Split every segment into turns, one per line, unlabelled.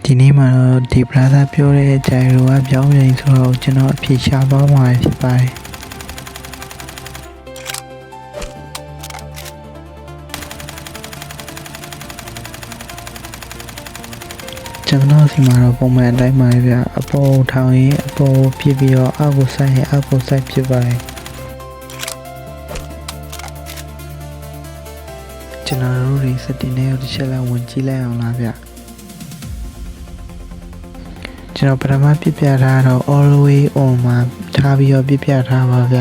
ဒီနေ့မှာတော့ဒီ brother ပြောတဲ့ gyro ကပြောင်းပြန်ဆိုတော့ကျွန်တော်အဖြေရှာသွားမှာဖြစ်ပါတယ်ကျွန်တော်စီမှာတော့ပုံမှန်အတိုင်းပါပဲဗျအပေါ်ထောင်ရင်အပေါ်ဖြစ်ပြီးတော့အောက်ကိုဆိုင်ရင်အောက်ကိုဆိုင်ဖြစ်ပါတယ်ကျွန်တော်တို့ဒီ setting တွေကိုတစ်ချက်လောက်ဝင်ကြည့်လိုက်အောင်လားဗျကျွန်တော်ပထမပြပြထားတော့ all the way on မှာထားပြီးတော့ပြပြထားပါဗျ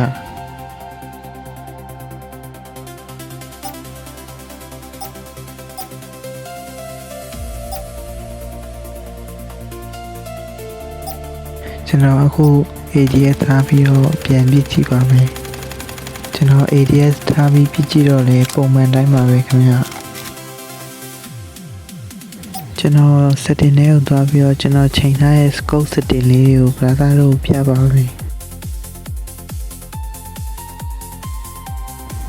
ကျွန်တော်အခု ADS ထားပြီးတော့ပြန်ပြကြည့်ပါမယ်ကျွန်တော် ADS ထားပြီးပြကြည့်တော့လေပုံမှန်တိုင်းပါပဲခင်ဗျကျွန်တော် setting တွေကိုသွားပြီးတော့ကျွန်တော်ချိန်ထားတဲ့ scope setting လေးတွေကို brother တို့ပြပါမယ်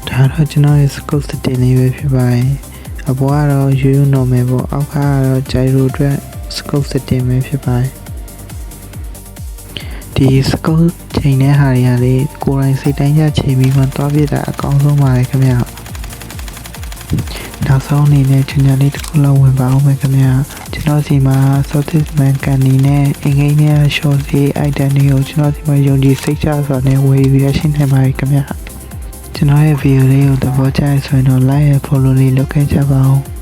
ဒါတော့ကျွန်တော်ရဲ့ scope setting လေးပဲဖြစ်ပါတယ်အပေါ်ကတော့ ရိုးရိုး normal ပေါ့အောက်ကတော့ gyro အတွက် scope setting ပဲဖြစ်ပါတယ်ဒီ scope ချိန်တဲ့ဟာတွေကလေကိုယ်တိုင်စိတ်တိုင်းရချိန်ပြီးမှသွားပြတာအကောင်းဆုံးပါပဲခင်ဗျနောက်ဆုံးအနေနဲ့ချွန်ချန်လေးတစ်ခုလောက်ဝင်ပါအောင်မယ်ခင်ဗျကျွန်တော်စီမှာ Sources Man ကန်နီနဲ့အင်္ဂိမ်းနဲ့ short လေး item တွေကိုကျွန်တော်စီမှာယုံကြည်စိတ်ချစွာနဲ့ဝယ်ပြီးရရှိနိုင်ပါတယ်ခင်ဗျကျွန်တော်ရဲ့ video လေးကိုသဘောကျဆိုရင်တော့ like နဲ့ follow လေးလုပ်ခဲ့ကြပါဦး